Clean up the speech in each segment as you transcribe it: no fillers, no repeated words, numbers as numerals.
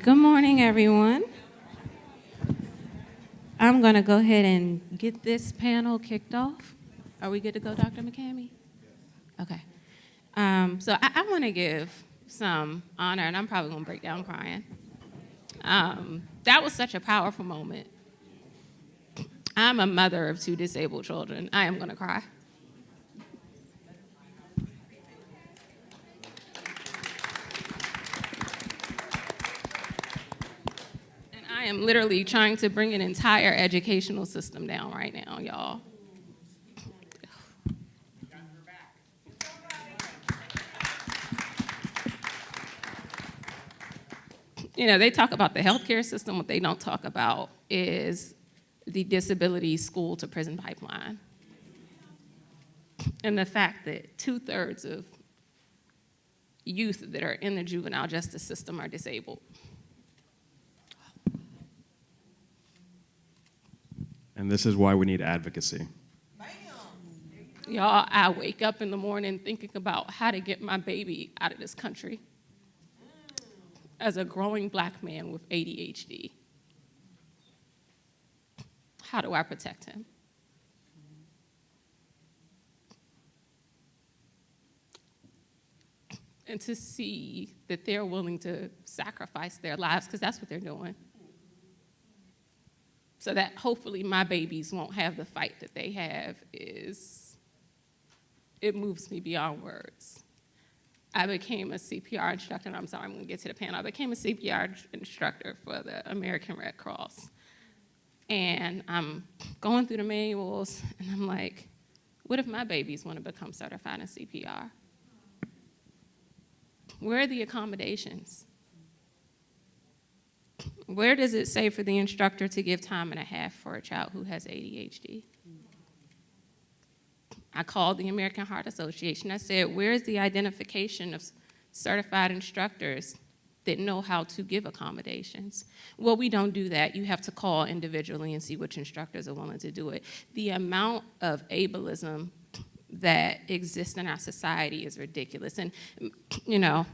Good morning, everyone. I'm going to go ahead and get this panel kicked off. Are we good to go, Dr. McCamey? Okay. So I want to give some honor, and I'm probably going to break down crying. That was such a powerful moment. I'm a mother of 2 disabled children. I am going to cry. I am literally trying to bring an entire educational system down right now, y'all. You know, they talk about the healthcare system. What they don't talk about is the disability school to prison pipeline. And the fact that 2/3 of youth that are in the juvenile justice system are disabled. And this is why we need advocacy. Y'all, I wake up in the morning thinking about how to get my baby out of this country as a growing Black man with ADHD. How do I protect him? And to see that they're willing to sacrifice their lives, because that's what they're doing, so that hopefully my babies won't have the fight that they have, it moves me beyond words. I became a CPR instructor, and I'm sorry, I'm gonna get to the panel. I became a CPR instructor for the American Red Cross. And I'm going through the manuals, and I'm like, what if my babies wanna become certified in CPR? Where are the accommodations? Where does it say for the instructor to give time and a half for a child who has ADHD? I called the American Heart Association. I said, where's the identification of certified instructors that know how to give accommodations? Well, we don't do that. You have to call individually and see which instructors are willing to do it. The amount of ableism that exists in our society is ridiculous. And, you know,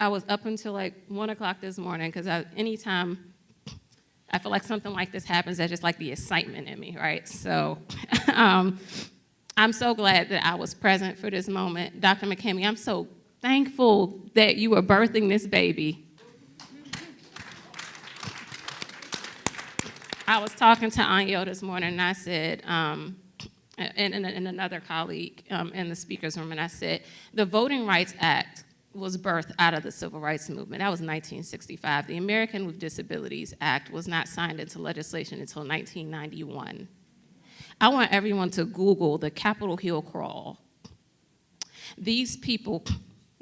I was up until like 1 o'clock this morning because anytime I feel like something like this happens, that's just like the excitement in me, right? So I'm so glad that I was present for this moment. Dr. McCamey, I'm so thankful that you were birthing this baby. I was talking to Ahnyel this morning, and I said, and another colleague in the speaker's room, and I said, the Voting Rights Act was birthed out of the Civil Rights Movement. That was 1965. The American with Disabilities Act was not signed into legislation until 1991. I want everyone to Google the Capitol Hill crawl. These people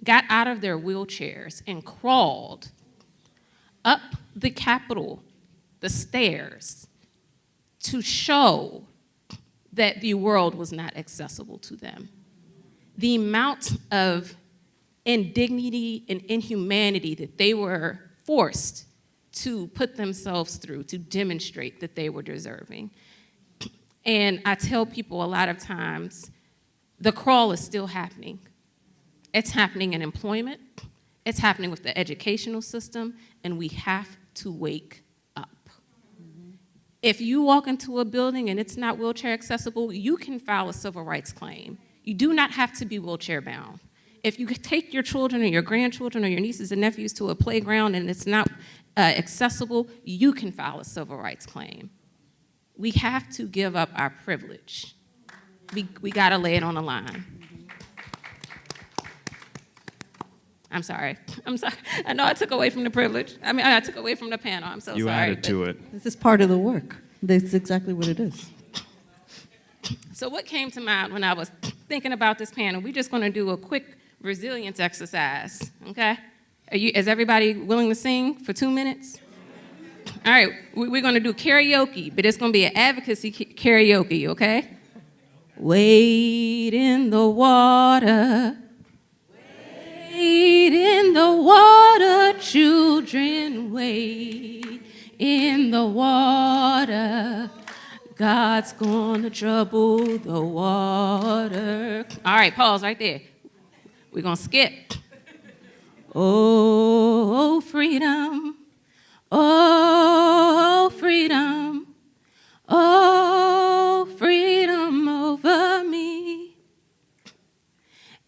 got out of their wheelchairs and crawled up the Capitol, the stairs, to show that the world was not accessible to them. The amount of indignity and inhumanity that they were forced to put themselves through to demonstrate that they were deserving. And I tell people a lot of times, the crawl is still happening. It's happening in employment, it's happening with the educational system, and we have to wake up. If you walk into a building and it's not wheelchair accessible, you can file a civil rights claim. You do not have to be wheelchair bound. If you take your children or your grandchildren or your nieces and nephews to a playground and it's not accessible, you can file a civil rights claim. We have to give up our privilege. We gotta lay it on the line. I'm sorry. I know I took away from the privilege. I mean, I took away from the panel. I'm so sorry. You added to it. This is part of the work. That's exactly what it is. So what came to mind when I was thinking about this panel? We're just gonna do a quick resilience exercise, okay? Is everybody willing to sing for 2 minutes? All right, we're gonna do karaoke, but it's gonna be an advocacy karaoke, okay? Wade in the water, wade in the water, children, wade in the water. God's gonna trouble the water. All right, pause right there. We're gonna skip. Oh, freedom. Oh, freedom. Oh, freedom over me.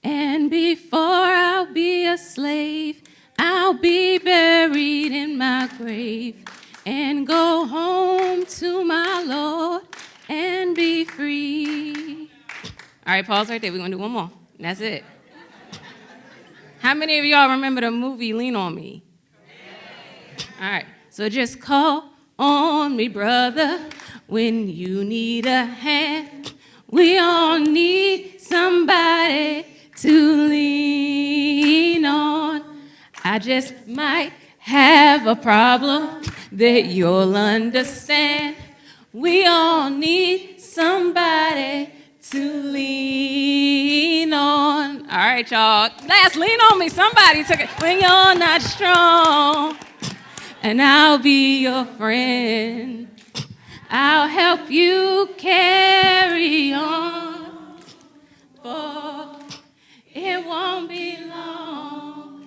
And before I'll be a slave, I'll be buried in my grave and go home to my Lord and be free. All right, pause right there. We're going to do one more. And that's it. How many of y'all remember the movie Lean on Me? All right, so just call on me, brother, when you need a hand. We all need somebody to lean on. I just might have a problem that you'll understand. We all need somebody to lean on. All right, y'all. Last, lean on me. Somebody took it. When you're not strong, and I'll be your friend. I'll help you carry on. For it won't be long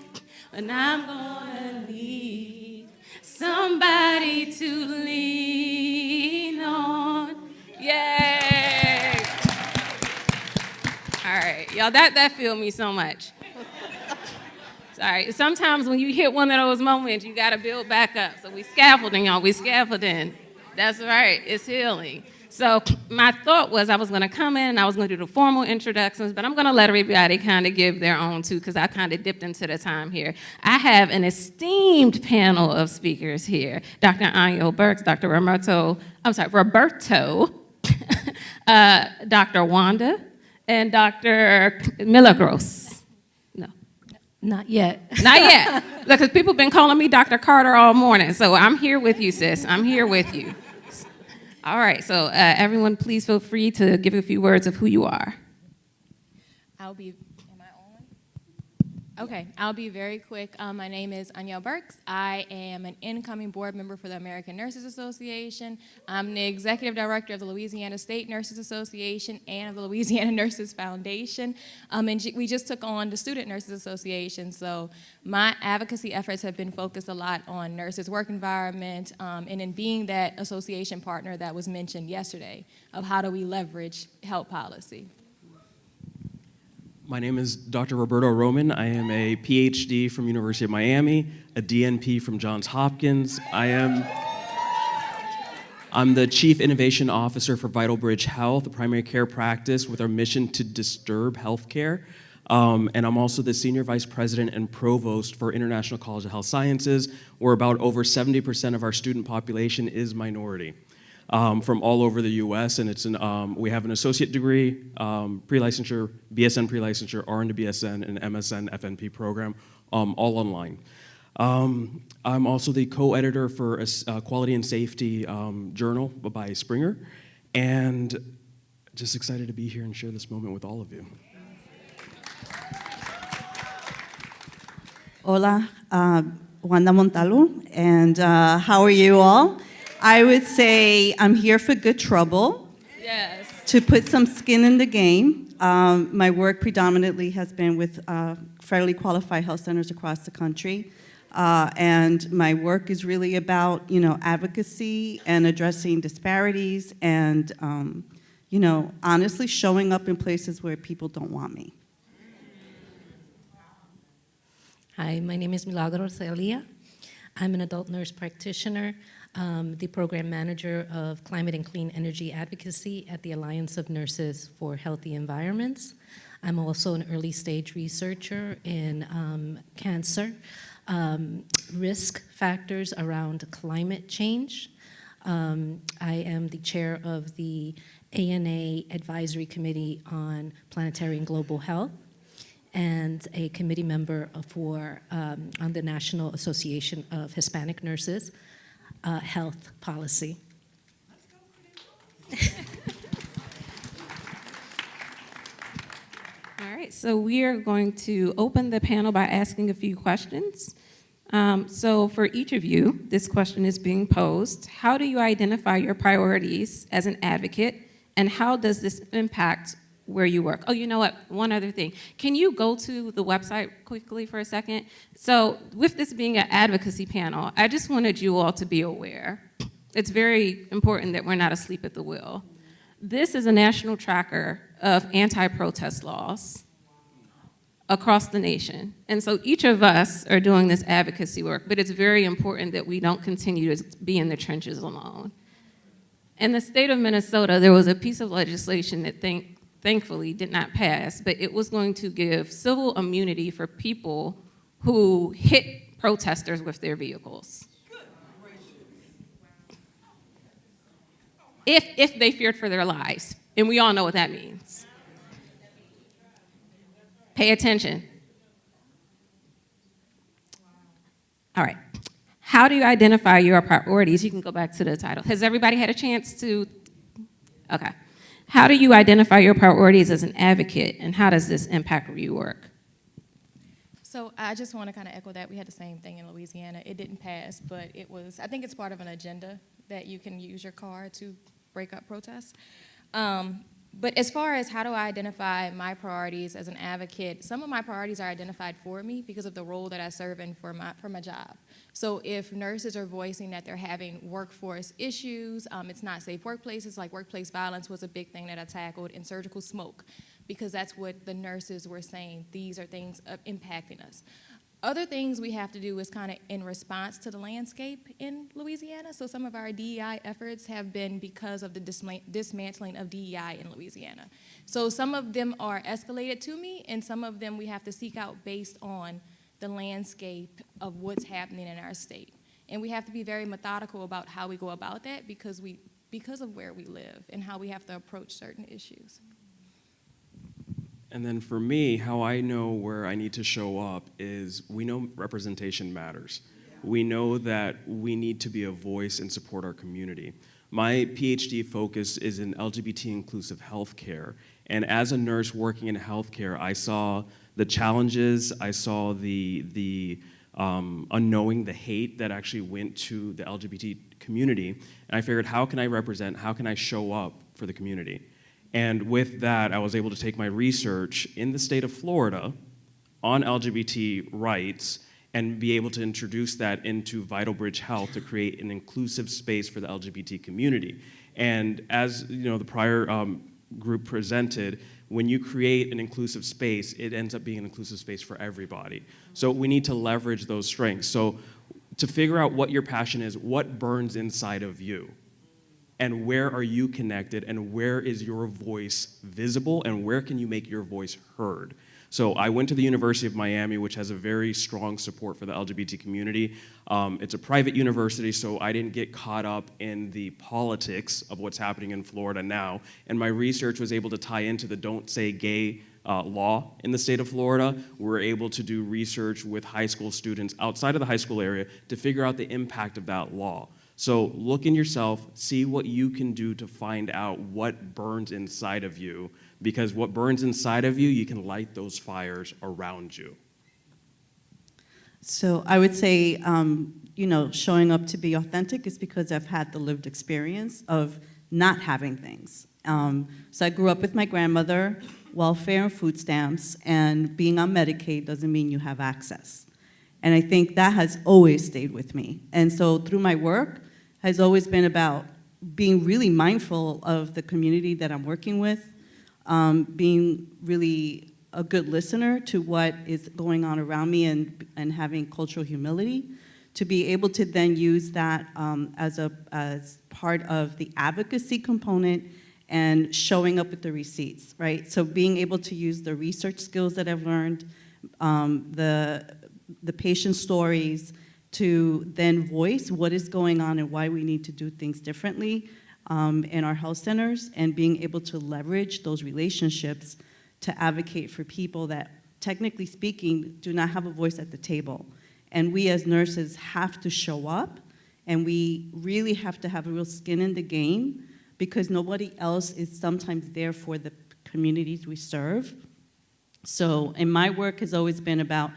when I'm gonna need somebody to lean on. Yay! All right, y'all, that filled me so much. Sorry, sometimes when you hit one of those moments, you gotta build back up. So we scaffolding, y'all, we scaffolding. That's right, it's healing. So my thought was I was gonna come in and I was gonna do the formal introductions, but I'm gonna let everybody kind of give their own too, because I kind of dipped into the time here. I have an esteemed panel of speakers here. Dr. Ahnyel Burkes, Dr. Roberto, Dr. Wanda, and Dr. Milagros. No. Not yet. Not yet, because people have been calling me Dr. Carter all morning, so I'm here with you, sis. I'm here with you. All right, so everyone please feel free to give a few words of who you are. Am I on? Okay, I'll be very quick. My name is Ahnyel Burkes. I am an incoming board member for the American Nurses Association. I'm the executive director of the Louisiana State Nurses Association and of the Louisiana Nurses Foundation. And we just took on the Student Nurses Association, so my advocacy efforts have been focused a lot on nurses' work environment and in being that association partner that was mentioned yesterday of how do we leverage health policy. My name is Dr. Roberto Roman. I am a PhD from University of Miami, a DNP from Johns Hopkins. I'm the Chief Innovation Officer for Vital Bridge Health, a primary care practice with our mission to disturb healthcare. And I'm also the Senior Vice President and Provost for International College of Health Sciences, where about over 70% of our student population is minority. From all over the U.S., and we have an associate degree, pre-licensure, BSN pre-licensure, RN to BSN, and MSN FNP program, all online. I'm also the co-editor for a Quality and Safety journal by Springer, and just excited to be here and share this moment with all of you. Hola, Wanda Montalvo, and how are you all? I would say I'm here for good trouble. Yes. To put some skin in the game. My work predominantly has been with federally qualified health centers across the country. And my work is really about, advocacy and addressing disparities and, honestly showing up in places where people don't want me. Hi, my name is Milagros, Elia. I'm an adult nurse practitioner, the program manager of Climate and Clean Energy Advocacy at the Alliance of Nurses for Healthy Environments. I'm also an early stage researcher in cancer, risk factors around climate change. I am the chair of the ANA Advisory Committee on Planetary and Global Health, and a committee member on the National Association of Hispanic Nurses Health Policy. All right, so we are going to open the panel by asking a few questions. So for each of you, this question is being posed. How do you identify your priorities as an advocate, and how does this impact where you work. Oh, you know what? One other thing. Can you go to the website quickly for a second? So with this being an advocacy panel, I just wanted you all to be aware. It's very important that we're not asleep at the wheel. This is a national tracker of anti-protest laws across the nation. And so each of us are doing this advocacy work, but it's very important that we don't continue to be in the trenches alone. In the state of Minnesota, there was a piece of legislation that thankfully did not pass, but it was going to give civil immunity for people who hit protesters with their vehicles. If they feared for their lives, and we all know what that means. Pay attention. All right. How do you identify your priorities? You can go back to the title. Has everybody had a chance to? Okay. How do you identify your priorities as an advocate, and how does this impact review work? So I just want to kind of echo that. We had the same thing in Louisiana. It didn't pass, but it was, I think it's part of an agenda that you can use your car to break up protests. But as far as how do I identify my priorities as an advocate, some of my priorities are identified for me because of the role that I serve in for my job. So if nurses are voicing that they're having workforce issues, it's not safe workplaces, like workplace violence was a big thing that I tackled, and surgical smoke, because that's what the nurses were saying. These are things impacting us. Other things we have to do is kind of in response to the landscape in Louisiana. So some of our DEI efforts have been because of the dismantling of DEI in Louisiana. So some of them are escalated to me, and some of them we have to seek out based on the landscape of what's happening in our state. And we have to be very methodical about how we go about that because of where we live and how we have to approach certain issues. And then for me, how I know where I need to show up is we know representation matters. We know that we need to be a voice and support our community. My PhD focus is in LGBT inclusive healthcare. And as a nurse working in healthcare, I saw the challenges, I saw the unknowing, the hate that actually went to the LGBT community. And I figured, how can I represent, how can I show up for the community? And with that, I was able to take my research in the state of Florida on LGBT rights and be able to introduce that into Vital Bridge Health to create an inclusive space for the LGBT community. And as you know, the prior group presented, when you create an inclusive space, it ends up being an inclusive space for everybody. So we need to leverage those strengths. So to figure out what your passion is, what burns inside of you, and where are you connected, and where is your voice visible, and where can you make your voice heard? So I went to the University of Miami, which has a very strong support for the LGBT community. It's a private university, so I didn't get caught up in the politics of what's happening in Florida now, and my research was able to tie into the Don't Say Gay law in the state of Florida. We're able to do research with high school students outside of the high school area to figure out the impact of that law. So look in yourself, see what you can do to find out what burns inside of you, because what burns inside of you, you can light those fires around you. So I would say, showing up to be authentic is because I've had the lived experience of not having things. So I grew up with my grandmother, welfare and food stamps, and being on Medicaid doesn't mean you have access. And I think that has always stayed with me. And so through my work, has always been about being really mindful of the community that I'm working with, being really a good listener to what is going on around me and having cultural humility, to be able to then use that as part of the advocacy component and showing up with the receipts, right? So being able to use the research skills that I've learned, the patient stories, to then voice what is going on and why we need to do things differently in our health centers, and being able to leverage those relationships to advocate for people that, technically speaking, do not have a voice at the table. And we as nurses have to show up, and we really have to have a real skin in the game, because nobody else is sometimes there for the communities we serve. So, and my work has always been about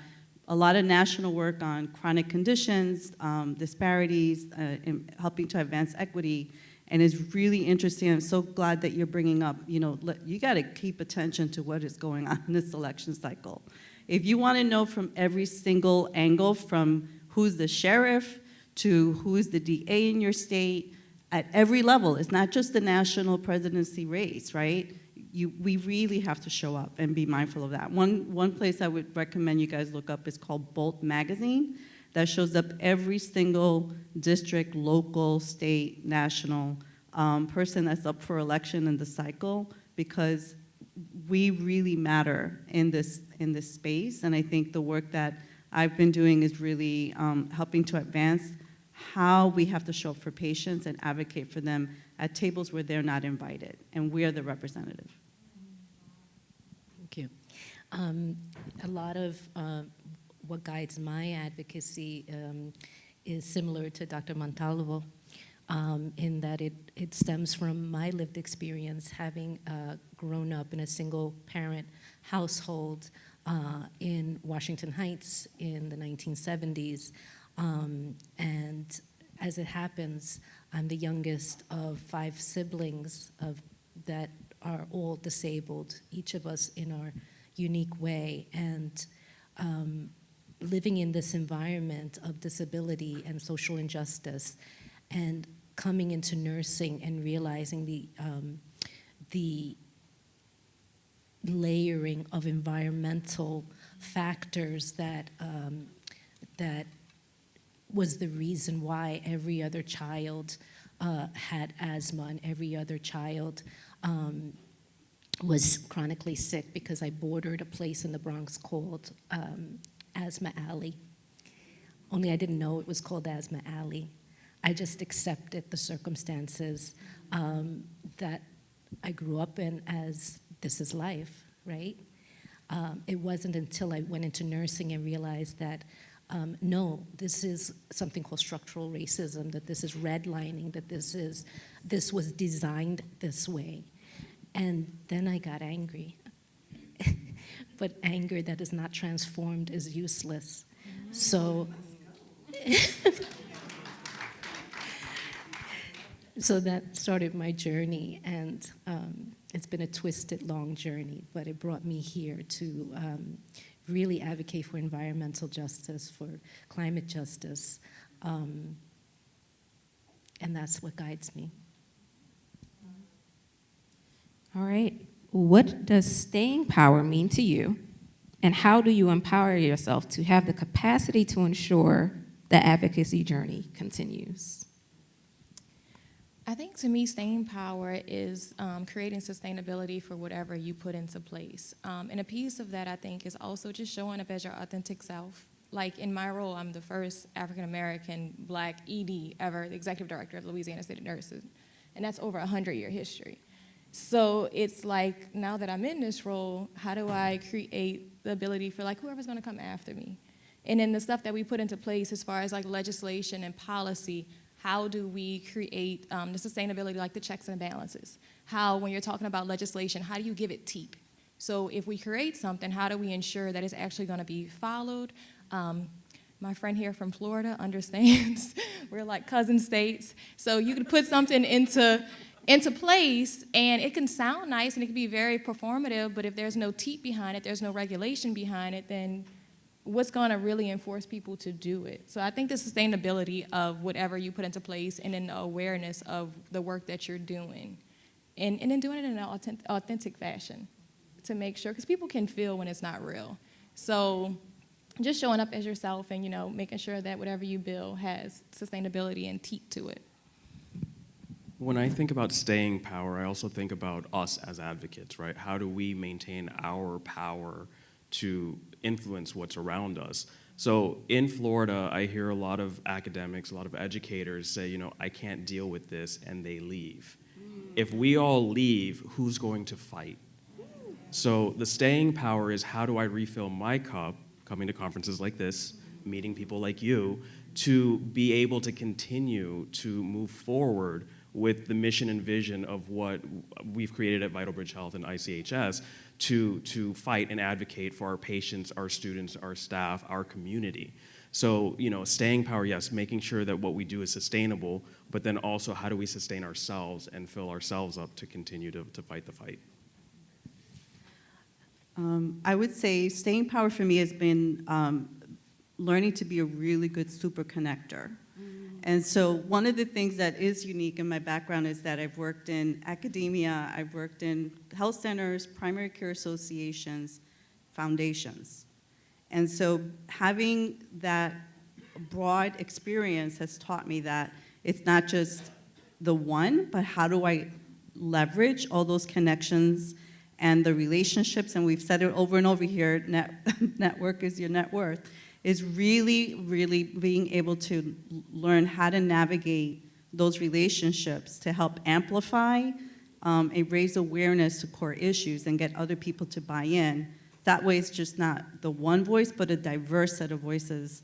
a lot of national work on chronic conditions, disparities, and helping to advance equity, And it's really interesting. I'm so glad that you're bringing up, you got to keep attention to what is going on in this election cycle. If you want to know from every single angle, from who's the sheriff to who's the DA in your state, at every level, it's not just the national presidency race, right? We really have to show up and be mindful of that. One place I would recommend you guys look up is called Bolt Magazine. That shows up every single district, local, state, national person that's up for election in the cycle, because we really matter in this space. And I think the work that I've been doing is really helping to advance how we have to show up for patients and advocate for them at tables where they're not invited, and we are the representative. Thank you. A lot of what guides my advocacy is similar to Dr. Montalvo, in that it stems from my lived experience, having grown up in a single-parent household in Washington Heights in the 1970s. And as it happens, I'm the youngest of 5 siblings that are all disabled, each of us in our unique way. And living in this environment of disability and social injustice, and coming into nursing and realizing the layering of environmental factors that was the reason why every other child had asthma, and every other child was chronically sick, because I bordered a place in the Bronx called Asthma Alley. Only I didn't know it was called Asthma Alley. I just accepted the circumstances that I grew up in as this is life, right? It wasn't until I went into nursing and realized that no, this is something called structural racism, that this is redlining, that this was designed this way. And then I got angry. But anger that is not transformed is useless. So, so that started my journey, and it's been a twisted, long journey, but it brought me here to really advocate for environmental justice, for climate justice, and that's what guides me. All right. What does staying power mean to you, and how do you empower yourself to have the capacity to ensure the advocacy journey continues? I think to me, staying power is creating sustainability for whatever you put into place. And a piece of that, I think, is also just showing up as your authentic self. Like in my role, I'm the first African-American Black ED ever, the executive director of Louisiana State Nurses, and that's over a 100-year history. So it's like, now that I'm in this role, how do I create the ability for like whoever's gonna come after me? And then the stuff that we put into place as far as like legislation and policy, how do we create the sustainability, like the checks and balances? How, when you're talking about legislation, how do you give it teeth? So if we create something, how do we ensure that it's actually gonna be followed? My friend here from Florida understands. We're like cousin states. So you can put something into place, and it can sound nice and it can be very performative, but if there's no teeth behind it, there's no regulation behind it, then what's gonna really enforce people to do it? So I think the sustainability of whatever you put into place, and then the awareness of the work that you're doing, and then doing it in an authentic fashion to make sure, because people can feel when it's not real. So just showing up as yourself and, making sure that whatever you build has sustainability and teeth to it. When I think about staying power, I also think about us as advocates, right? How do we maintain our power to influence what's around us? So in Florida, I hear a lot of academics, a lot of educators say, I can't deal with this, and they leave. If we all leave, who's going to fight? So the staying power is, how do I refill my cup, coming to conferences like this, meeting people like you, to be able to continue to move forward with the mission and vision of what we've created at Vital Bridge Health and ICHS to fight and advocate for our patients, our students, our staff, our community. So, staying power, yes, making sure that what we do is sustainable, but then also how do we sustain ourselves and fill ourselves up to continue to fight the fight? I would say staying power for me has been learning to be a really good super connector. And so one of the things that is unique in my background is that I've worked in academia, I've worked in health centers, primary care associations, foundations. And so having that broad experience has taught me that it's not just the one, but how do I leverage all those connections and the relationships, and we've said it over and over here, network is your net worth, is really, really being able to learn how to navigate those relationships to help amplify and raise awareness to core issues and get other people to buy in. That way it's just not the one voice, but a diverse set of voices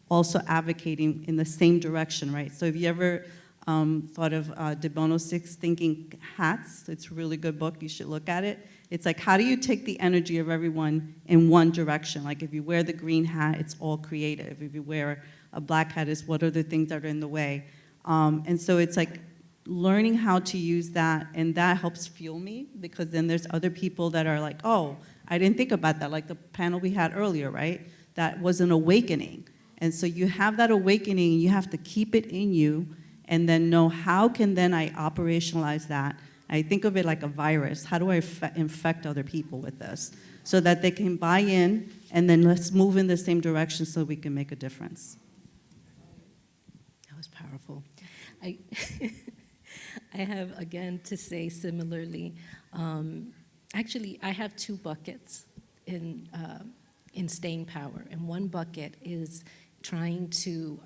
also advocating in the same direction, right? So if you ever thought of De Bono's 6 Thinking Hats, it's a really good book, you should look at it. It's like, how do you take the energy of everyone in one direction? Like if you wear the green hat, it's all creative. If you wear a black hat, it's what are the things that are in the way? And so it's like learning how to use that, and that helps fuel me, because then there's other people that are like, oh, I didn't think about that, like the panel we had earlier, right? That was an awakening. And so you have that awakening, and you have to keep it in you, and then know how can then I operationalize that. I think of it like a virus. How do I infect other people with this so that they can buy in, and then let's move in the same direction so we can make a difference. That was powerful. I have, again, to say similarly, actually, I have 2 buckets in staying power. And one bucket is trying to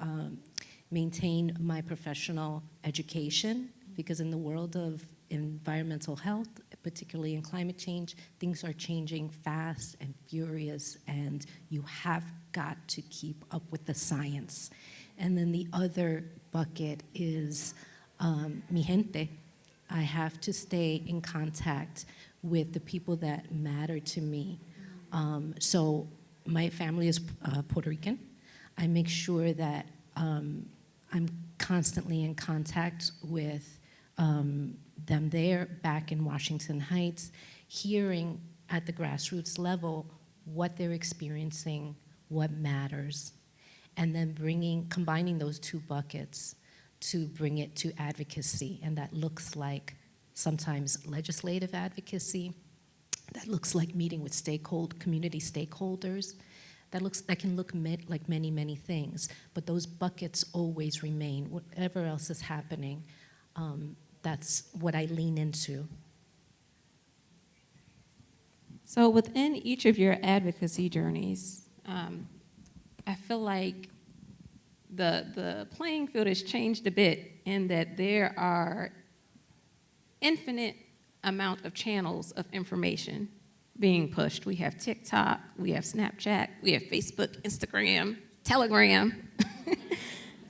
maintain my professional education, because in the world of environmental health, particularly in climate change, things are changing fast and furious, and you have got to keep up with the science. And then the other bucket is mi gente. I have to stay in contact with the people that matter to me. So my family is Puerto Rican. I make sure that I'm constantly in contact with them there, back in Washington Heights, hearing at the grassroots level what they're experiencing, what matters, and then combining those 2 buckets to bring it to advocacy. And that looks like sometimes legislative advocacy, that looks like meeting with community stakeholders, that can look like many, many things, but those buckets always remain. Whatever else is happening, that's what I lean into. So within each of your advocacy journeys, I feel like the playing field has changed a bit in that there are infinite amount of channels of information being pushed. We have TikTok, we have Snapchat, we have Facebook, Instagram, Telegram.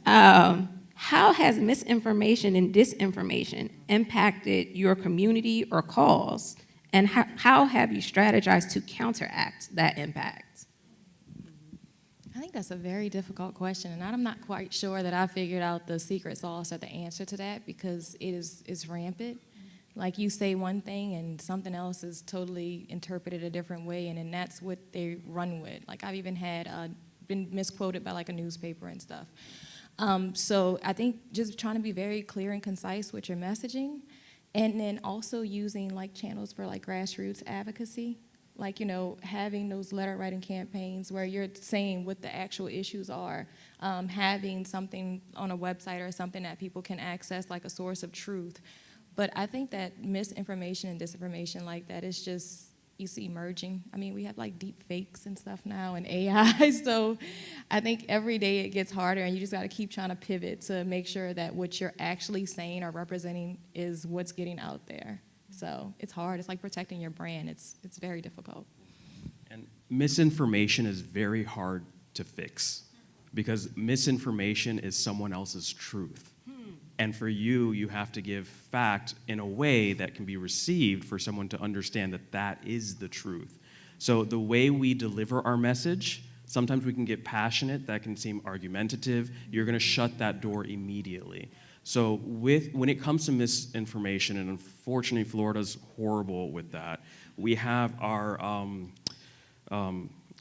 How has misinformation and disinformation impacted your community or cause? And how have you strategized to counteract that impact? I think that's a very difficult question, and I'm not quite sure that I figured out the secret sauce or the answer to that, because it's rampant. Like, you say one thing and something else is totally interpreted a different way, and then that's what they run with. Like, I've even had been misquoted by like a newspaper and stuff. So I think just trying to be very clear and concise with your messaging, and then also using like channels for like grassroots advocacy. Like, having those letter writing campaigns where you're saying what the actual issues are, having something on a website or something that people can access, like a source of truth. But I think that misinformation and disinformation like that is just, you see, emerging. I mean, we have like deep fakes and stuff now and AI, so I think every day it gets harder, and you just gotta keep trying to pivot to make sure that what you're actually saying or representing is what's getting out there. So it's hard. It's like protecting your brand. It's very difficult. And misinformation is very hard to fix, because misinformation is someone else's truth. And for you, you have to give fact in a way that can be received for someone to understand that that is the truth. So the way we deliver our message Sometimes we can get passionate, that can seem argumentative. You're gonna shut that door immediately. So when it comes to misinformation, and unfortunately Florida's horrible with that, we have our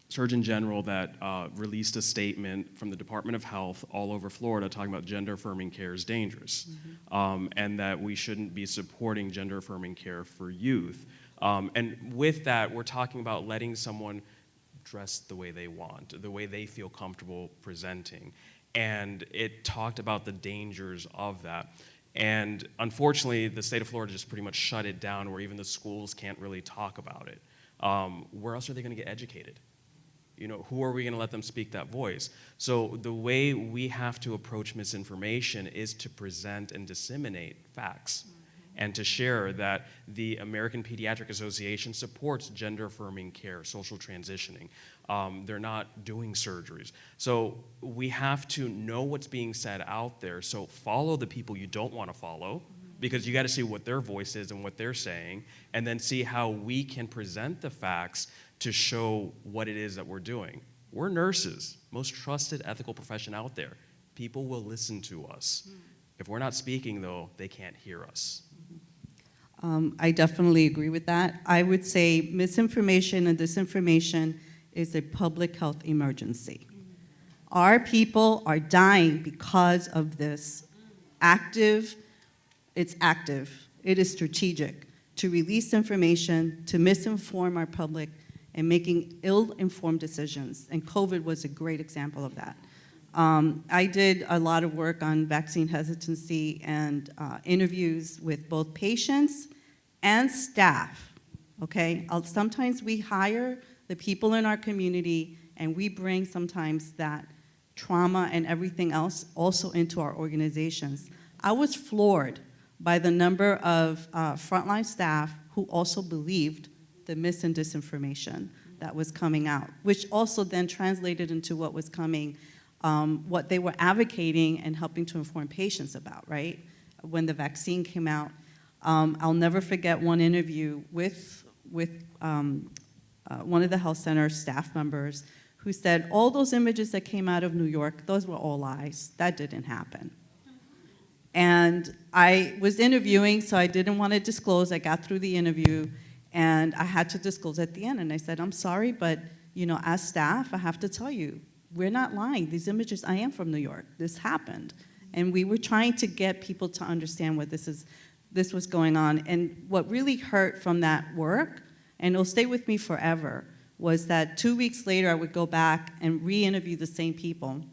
Surgeon General that released a statement from the Department of Health all over Florida talking about gender-affirming care is dangerous, and that we shouldn't be supporting gender-affirming care for youth. And with that, we're talking about letting someone dress the way they want, the way they feel comfortable presenting. And it talked about the dangers of that. And unfortunately, the state of Florida just pretty much shut it down, where even the schools can't really talk about it. Where else are they gonna get educated? You know, who are we gonna let them speak that voice? So the way we have to approach misinformation is to present and disseminate facts, and to share that the American Pediatric Association supports gender-affirming care, social transitioning. They're not doing surgeries. So we have to know what's being said out there. So follow the people you don't want to follow, because you got to see what their voice is and what they're saying, and then see how we can present the facts to show what it is that we're doing. We're nurses, most trusted ethical profession out there. People will listen to us. If we're not speaking, though, they can't hear us. I definitely agree with that. I would say misinformation and disinformation is a public health emergency. Our people are dying because of this. It's active, it is strategic to release information, to misinform our public, and making ill-informed decisions. And COVID was a great example of that. I did a lot of work on vaccine hesitancy and interviews with both patients and staff, okay? Sometimes we hire the people in our community, and we bring sometimes that trauma and everything else also into our organizations. I was floored by the number of frontline staff who also believed the mis and disinformation that was coming out, which also then translated into what was coming, what they were advocating and helping to inform patients about, right? When the vaccine came out, I'll never forget one interview with one of the health center staff members who said, all those images that came out of New York, those were all lies. That didn't happen. And I was interviewing, so I didn't want to disclose. I got through the interview, and I had to disclose at the end. And I said, I'm sorry, but you know, as staff, I have to tell you, we're not lying. These images, I am from New York. This happened. And we were trying to get people to understand what this was going on. And what really hurt from that work, and it'll stay with me forever, was that 2 weeks later, I would go back and re-interview the same people,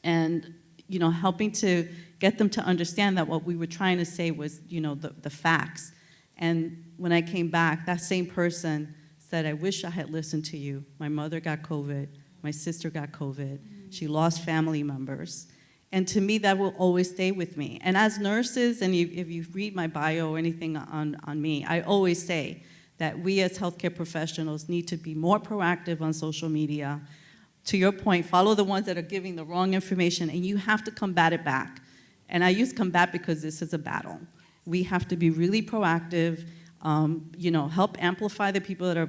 and you know, helping to get them to understand that what we were trying to say was, you know, the facts. And when I came back, that same person said, I wish I had listened to you. My mother got COVID. My sister got COVID. She lost family members. And to me, that will always stay with me. And as nurses, and if you read my bio or anything on me, I always say that we as healthcare professionals need to be more proactive on social media. To your point, follow the ones that are giving the wrong information, and you have to combat it back. And I use combat because this is a battle. We have to be really proactive, you know, help amplify the people that are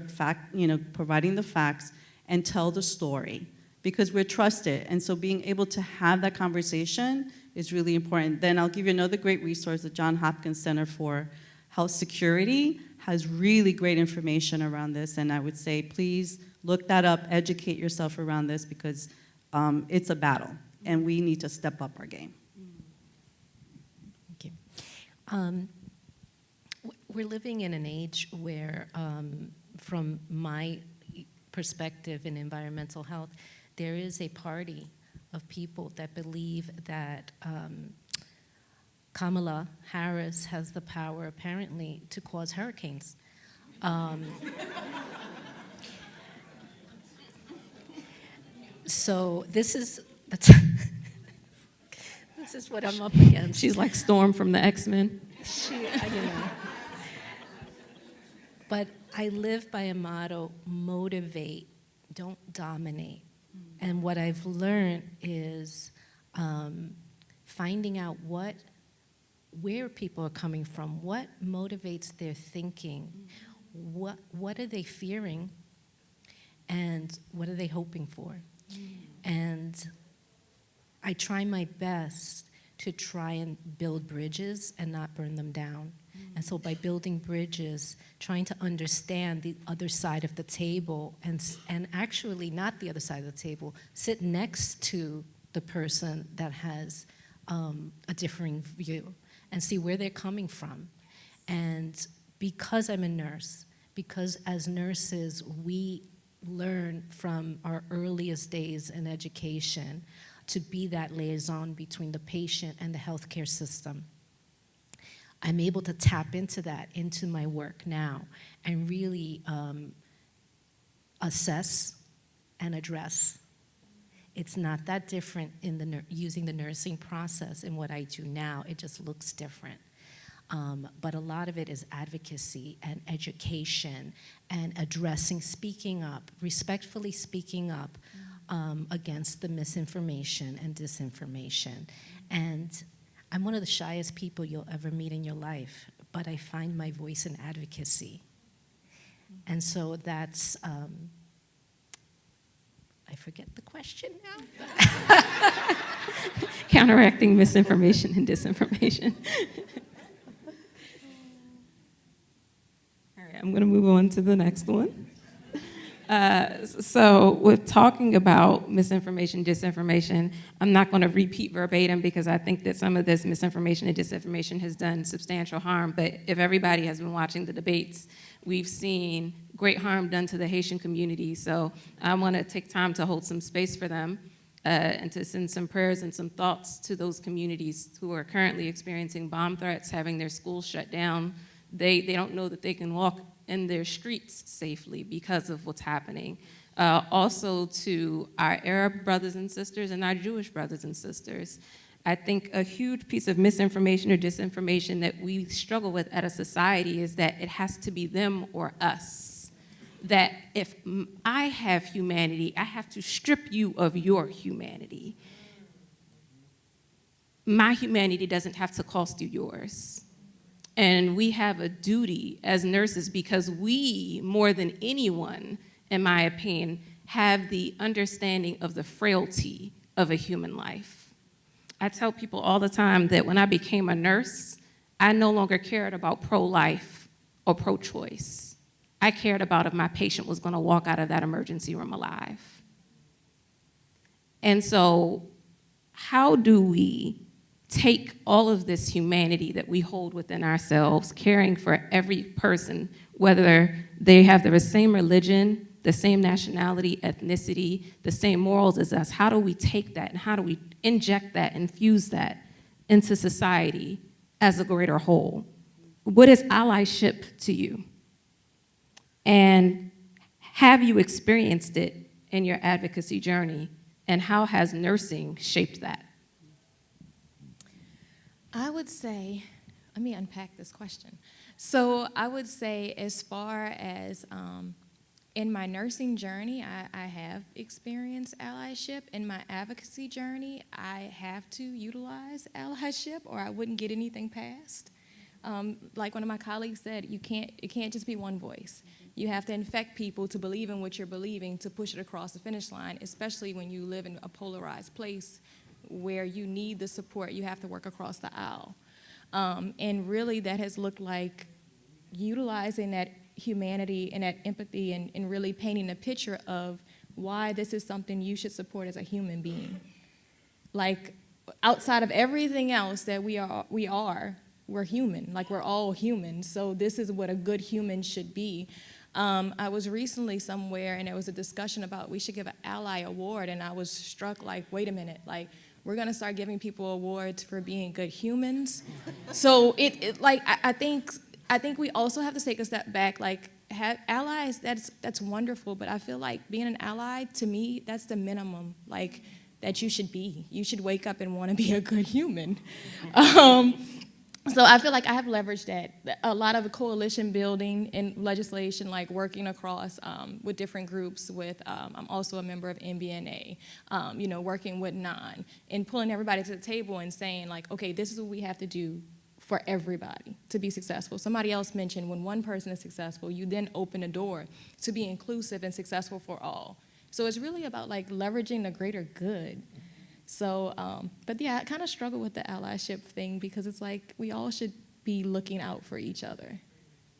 providing the facts, and tell the story, because we're trusted. And so being able to have that conversation is really important. Then I'll give you another great resource. The Johns Hopkins Center for Health Security has really great information around this, and I would say please look that up, educate yourself around this, because it's a battle, and we need to step up our game. Thank you. We're living in an age where, from my perspective in environmental health, there is a party of people that believe that Kamala Harris has the power, apparently, to cause hurricanes. So this is what I'm up against. She's like Storm from the X-Men. But I live by a motto: motivate, don't dominate. And what I've learned is finding out where people are coming from, what motivates their thinking, what are they fearing, and what are they hoping for? And I try my best to try and build bridges and not burn them down. And so by building bridges, trying to understand the other side of the table, and actually not the other side of the table, sit next to the person that has a differing view and see where they're coming from. And because I'm a nurse, because as nurses we learn from our earliest days in education to be that liaison between the patient and the healthcare system, I'm able to tap into that, into my work now, and really assess and address. It's not that different in the using the nursing process in what I do now. It just looks different. But a lot of it is advocacy and education and addressing, speaking up, respectfully speaking up against the misinformation and disinformation. And I'm one of the shyest people you'll ever meet in your life, but I find my voice in advocacy. And so that's, I forget the question now. Counteracting misinformation and disinformation. All right, I'm going to move on to the next one. So with talking about misinformation, disinformation, I'm not going to repeat verbatim because I think that some of this misinformation and disinformation has done substantial harm. But if everybody has been watching the debates, we've seen great harm done to the Haitian community. So I want to take time to hold some space for them and to send some prayers and some thoughts to those communities who are currently experiencing bomb threats, having their schools shut down. They don't know that they can walk in their streets safely because of what's happening. Also to our Arab brothers and sisters and our Jewish brothers and sisters. I think a huge piece of misinformation or disinformation that we struggle with at a society is that it has to be them or us. That if I have humanity, I have to strip you of your humanity. My humanity doesn't have to cost you yours. And we have a duty as nurses because we, more than anyone, in my opinion, have the understanding of the frailty of a human life. I tell people all the time that when I became a nurse, I no longer cared about pro-life or pro-choice. I cared about if my patient was going to walk out of that emergency room alive. And so how do we take all of this humanity that we hold within ourselves, caring for every person, whether they have the same religion, the same nationality, ethnicity, the same morals as us? How do we take that and how do we inject that, infuse that into society as a greater whole? What is allyship to you? And have you experienced it in your advocacy journey? And how has nursing shaped that? I would say, let me unpack this question. So I would say as far as in my nursing journey, I have experienced allyship. In my advocacy journey, I have to utilize allyship or I wouldn't get anything passed. Like one of my colleagues said, it can't just be one voice. You have to infect people to believe in what you're believing to push it across the finish line, especially when you live in a polarized place where you need the support, you have to work across the aisle. And really that has looked like utilizing that humanity and that empathy and really painting a picture of why this is something you should support as a human being. Like outside of everything else that we're human, like we're all human, so this is what a good human should be. I was recently somewhere and there was a discussion about we should give an ally award and I was struck like, wait a minute, like we're gonna start giving people awards for being good humans. So I think we also have to take a step back, like have allies, that's wonderful, but I feel like being an ally, to me, that's the minimum, like that you should be. You should wake up and wanna be a good human. So I feel like I have leveraged that. A lot of the coalition building and legislation, like working across with different groups with, I'm also a member of NBNA, working with NON, and pulling everybody to the table and saying like, okay, this is what we have to do for everybody to be successful. Somebody else mentioned when one person is successful, you then open a door to be inclusive and successful for all. So it's really about like leveraging the greater good. So, but yeah, I kind of struggle with the allyship thing because it's like we all should be looking out for each other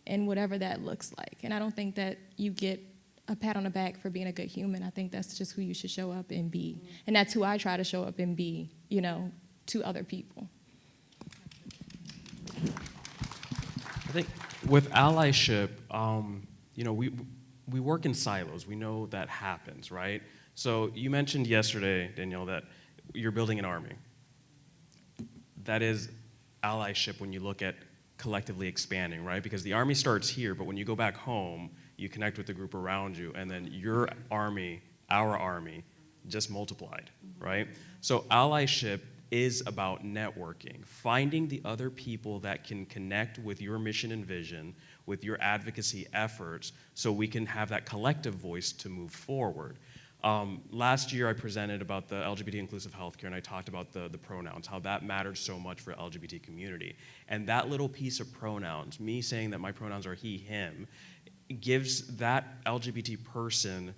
and whatever that looks like. And I don't think that you get a pat on the back for being a good human. I think that's just who you should show up and be. And that's who I try to show up and be, you know, to other people. I think with allyship, you know, we work in silos. We know that happens, right? So you mentioned yesterday, Danielle, that you're building an army. That is allyship when you look at collectively expanding, right? Because the army starts here, but when you go back home, you connect with the group around you, and then your army, our army, just multiplied, right? So allyship is about networking, finding the other people that can connect with your mission and vision, with your advocacy efforts, so we can have that collective voice to move forward. Last year I presented about the LGBT inclusive healthcare, and I talked about the pronouns, how that matters so much for LGBT community. And that little piece of pronouns, me saying that my pronouns are he, him, gives that LGBT person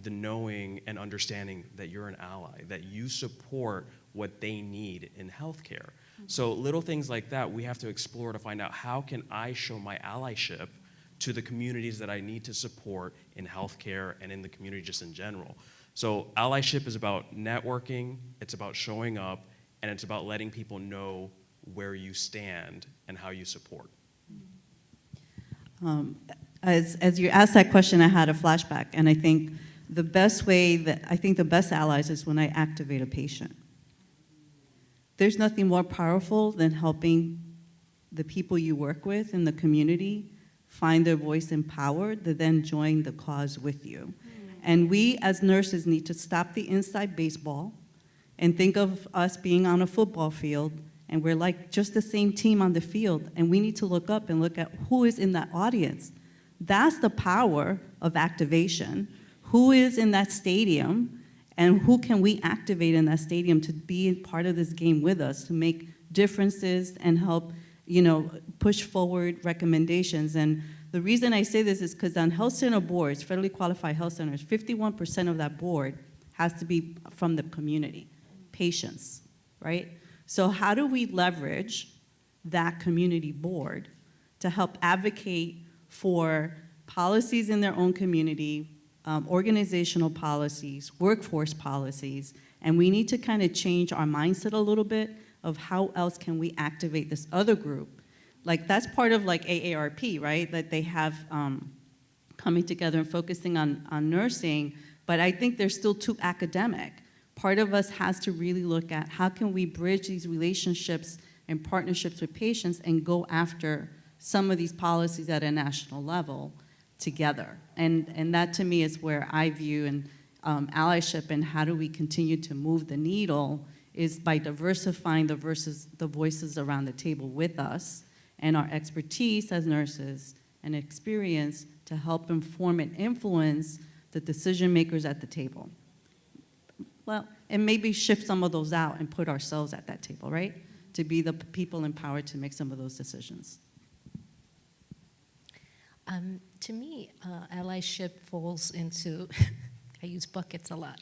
the knowing and understanding that you're an ally, that you support what they need in healthcare. So little things like that we have to explore to find out how can I show my allyship to the communities that I need to support in healthcare and in the community just in general. So allyship is about networking, it's about showing up, and it's about letting people know where you stand and how you support. As you asked that question, I had a flashback, and I think the best allies is when I activate a patient. There's nothing more powerful than helping the people you work with in the community find their voice empowered to then join the cause with you. And we as nurses need to stop the inside baseball and think of us being on a football field, and we're like just the same team on the field, and we need to look up and look at who is in that audience. That's the power of activation. Who is in that stadium, and who can we activate in that stadium to be part of this game with us, to make differences and help, you know, push forward recommendations. And the reason I say this is because on health center boards, federally qualified health centers, 51% of that board has to be from the community, patients, right? So how do we leverage that community board to help advocate for policies in their own community, organizational policies, workforce policies, and we need to kind of change our mindset a little bit of how else can we activate this other group. Like that's part of like AARP, right? That they have coming together and focusing on nursing, but I think they're still too academic. Part of us has to really look at how can we bridge these relationships and partnerships with patients and go after some of these policies at a national level together. And that to me is where I view and allyship and how do we continue to move the needle is by diversifying the voices around the table with us and our expertise as nurses and experience to help inform and influence the decision makers at the table. Well, and maybe shift some of those out and put ourselves at that table, right? To be the people empowered to make some of those decisions. To me, allyship falls into, I use buckets a lot,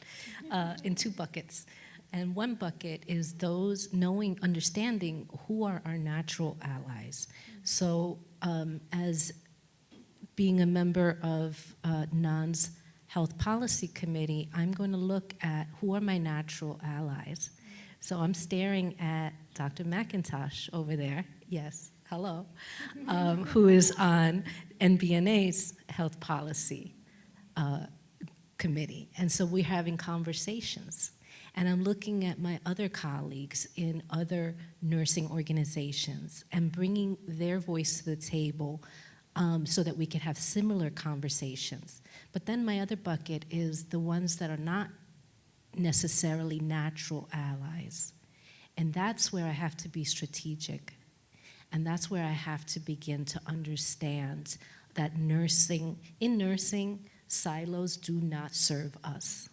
in two buckets. And one bucket is those knowing, understanding who are our natural allies. So as being a member of NAN's Health Policy Committee, I'm going to look at who are my natural allies. So I'm staring at Dr. McIntosh over there, yes, hello, who is on NBNA's Health Policy Committee. And so we're having conversations. And I'm looking at my other colleagues in other nursing organizations and bringing their voice to the table so that we can have similar conversations. But then my other bucket is the ones that are not necessarily natural allies. And that's where I have to be strategic. And that's where I have to begin to understand that in nursing, silos do not serve us.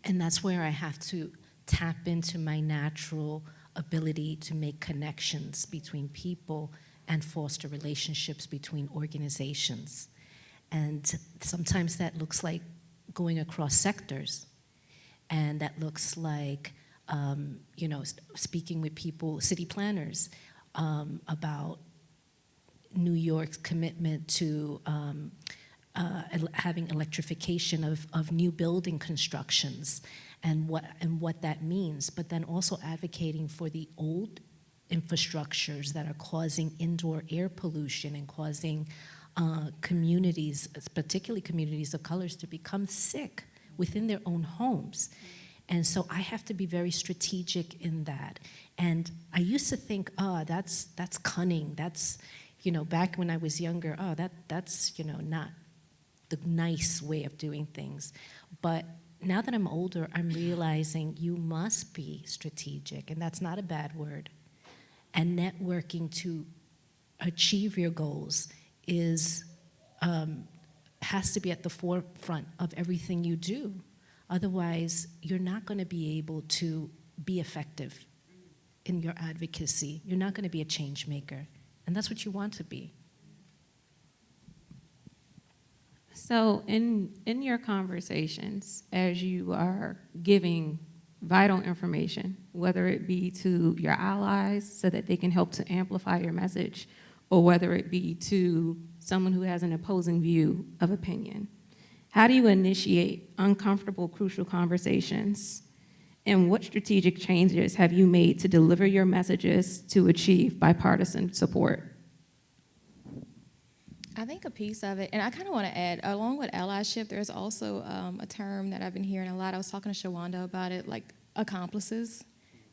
And that's where I have to tap into my natural ability to make connections between people and foster relationships between organizations. And sometimes that looks like going across sectors. And that looks like, speaking with people, city planners, about New York's commitment to having electrification of new building constructions and what that means, but then also advocating for the old infrastructures that are causing indoor air pollution and causing communities, particularly communities of colors, to become sick within their own homes. And so I have to be very strategic in that. And I used to think, that's cunning. That's, back when I was younger, that's not the nice way of doing things. But now that I'm older, I'm realizing you must be strategic, and that's not a bad word. And networking to achieve your goals has to be at the forefront of everything you do. Otherwise, you're not going to be able to be effective in your advocacy. You're not going to be a change maker, and that's what you want to be. So in your conversations, as you are giving vital information, whether it be to your allies so that they can help to amplify your message, or whether it be to someone who has an opposing view of opinion, how do you initiate uncomfortable, crucial conversations? And what strategic changes have you made to deliver your messages to achieve bipartisan support? I think a piece of it, and I kind of want to add, along with allyship, there's also a term that I've been hearing a lot. I was talking to Wanda about it, like accomplices.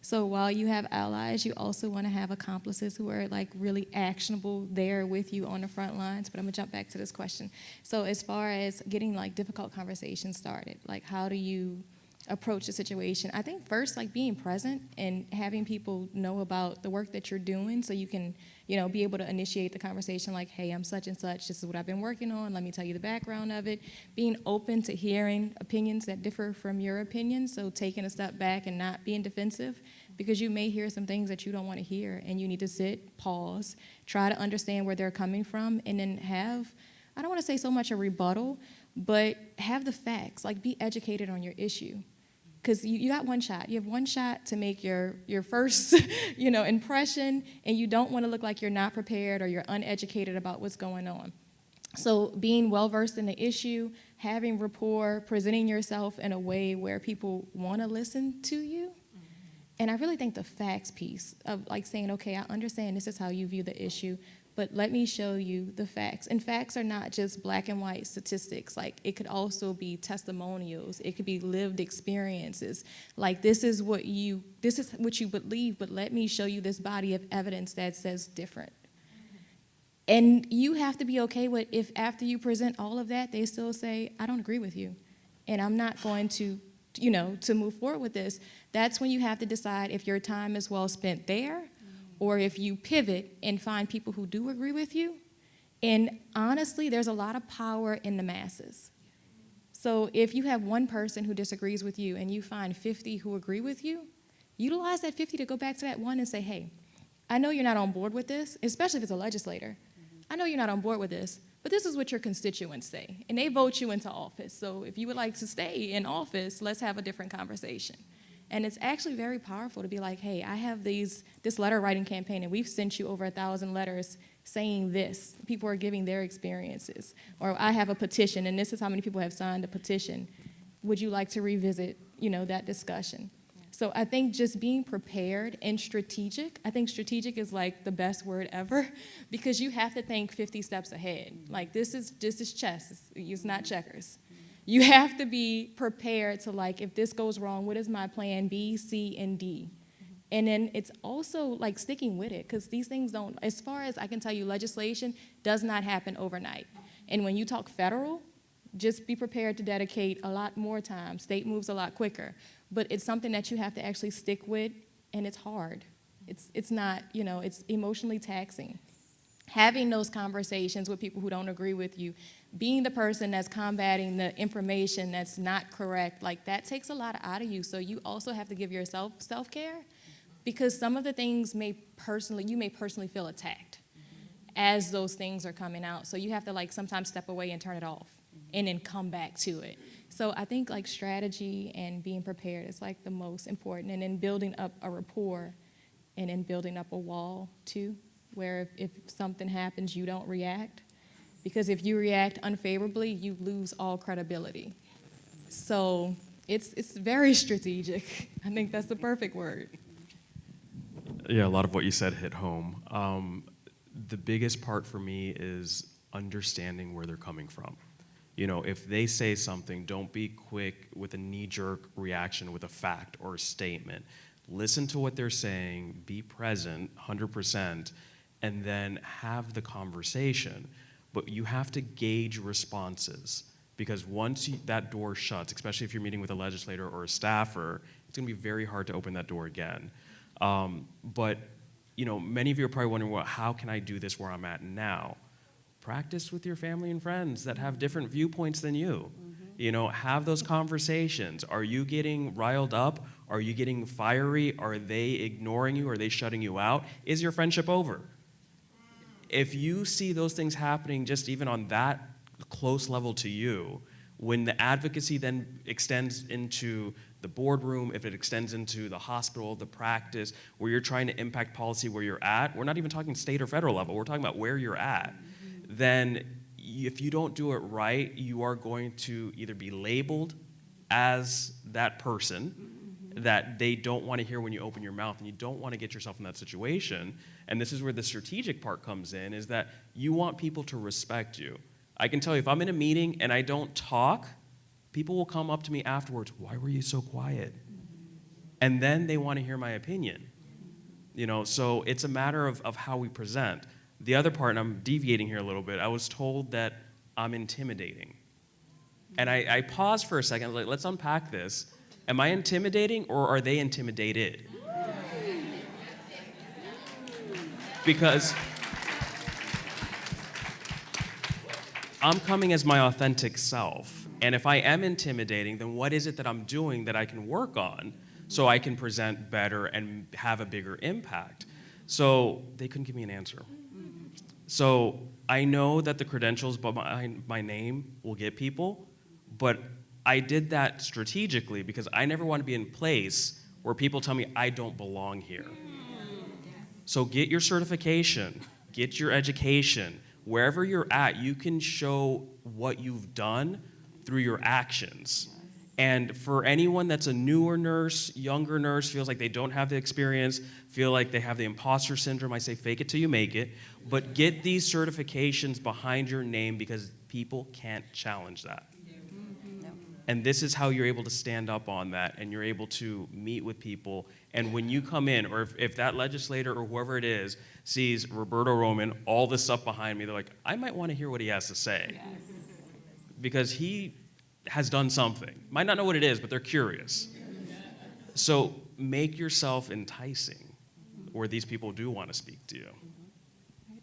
So while you have allies, you also want to have accomplices who are like really actionable there with you on the front lines. But I'm gonna jump back to this question. So as far as getting like difficult conversations started, like how do you approach the situation? I think first, like being present and having people know about the work that you're doing so you can, be able to initiate the conversation like, hey, I'm such and such, this is what I've been working on, let me tell you the background of it. Being open to hearing opinions that differ from your opinion, so taking a step back and not being defensive, because you may hear some things that you don't want to hear, and you need to sit, pause, try to understand where they're coming from, and then have, I don't want to say so much a rebuttal, but have the facts, like be educated on your issue. Because you got one shot. You have one shot to make your first, impression, and you don't want to look like you're not prepared or you're uneducated about what's going on. So being well-versed in the issue, having rapport, presenting yourself in a way where people want to listen to you. And I really think the facts piece of like saying, okay, I understand this is how you view the issue, but let me show you the facts. And facts are not just black and white statistics. Like it could also be testimonials. It could be lived experiences. Like this is what you believe, but let me show you this body of evidence that says different. And you have to be okay with if after you present all of that, they still say, I don't agree with you. And I'm not going to move forward with this. That's when you have to decide if your time is well spent there, or if you pivot and find people who do agree with you. And honestly, there's a lot of power in the masses. So if you have one person who disagrees with you and you find 50 who agree with you, utilize that 50 to go back to that one and say, hey, I know you're not on board with this, especially if it's a legislator. I know you're not on board with this, but this is what your constituents say, and they vote you into office. So if you would like to stay in office, let's have a different conversation. And it's actually very powerful to be like, hey, I have this letter writing campaign, and we've sent you over 1,000 letters saying this. People are giving their experiences. Or I have a petition, and this is how many people have signed a petition. Would you like to revisit, that discussion? So I think just being prepared and strategic, I think strategic is like the best word ever, because you have to think 50 steps ahead. Like this is chess, it's not checkers. You have to be prepared to like, if this goes wrong, what is my plan B, C, and D? And then it's also like sticking with it, because these things don't, as far as I can tell you, legislation does not happen overnight. And when you talk federal, just be prepared to dedicate a lot more time. State moves a lot quicker. But it's something that you have to actually stick with, and it's hard. It's not, it's emotionally taxing. Having those conversations with people who don't agree with you, being the person that's combating the information that's not correct, like that takes a lot out of you. So you also have to give yourself self-care, Because some of the things you may personally feel attacked as those things are coming out. So you have to like sometimes step away and turn it off and then come back to it. So I think like strategy and being prepared is like the most important, and then building up a rapport and then building up a wall too, where if something happens, you don't react. Because if you react unfavorably, you lose all credibility. So it's very strategic. I think that's the perfect word. Yeah, a lot of what you said hit home. The biggest part for me is understanding where they're coming from. You know, if they say something, don't be quick with a knee-jerk reaction with a fact or a statement. Listen to what they're saying, be present 100%, and then have the conversation. But you have to gauge responses, because once that door shuts, especially if you're meeting with a legislator or a staffer, it's gonna be very hard to open that door again. But you know, many of you are probably wondering, well, how can I do this where I'm at now? Practice with your family and friends that have different viewpoints than you. You know, have those conversations. Are you getting riled up? Are you getting fiery? Are they ignoring you? Are they shutting you out? Is your friendship over? If you see those things happening just even on that close level to you, when the advocacy then extends into the boardroom, if it extends into the hospital, the practice, where you're trying to impact policy where you're at, we're not even talking state or federal level, we're talking about where you're at, then if you don't do it right, you are going to either be labeled as that person that they don't want to hear when you open your mouth, and you don't want to get yourself in that situation. And this is where the strategic part comes in, is that you want people to respect you. I can tell you, if I'm in a meeting and I don't talk, people will come up to me afterwards, why were you so quiet? And then they want to hear my opinion. You know, so it's a matter of how we present. The other part, and I'm deviating here a little bit, I was told that I'm intimidating. And I paused for a second, like, let's unpack this. Am I intimidating, or are they intimidated? Because I'm coming as my authentic self. And if I am intimidating, then what is it that I'm doing that I can work on so I can present better and have a bigger impact? So they couldn't give me an answer. So I know that the credentials behind my name will get people, but I did that strategically because I never want to be in a place where people tell me I don't belong here. So get your certification, get your education. Wherever you're at, you can show what you've done through your actions. And for anyone that's a newer nurse, younger nurse, feels like they don't have the experience, feel like they have the imposter syndrome, I say fake it till you make it. But get these certifications behind your name, because people can't challenge that. And this is how you're able to stand up on that, and you're able to meet with people. And when you come in, or if that legislator or whoever it is sees Roberto Roman, all this stuff behind me, they're like, I might want to hear what he has to say. Yes. Because he has done something. Might not know what it is, but they're curious. So make yourself enticing, where these people do want to speak to you.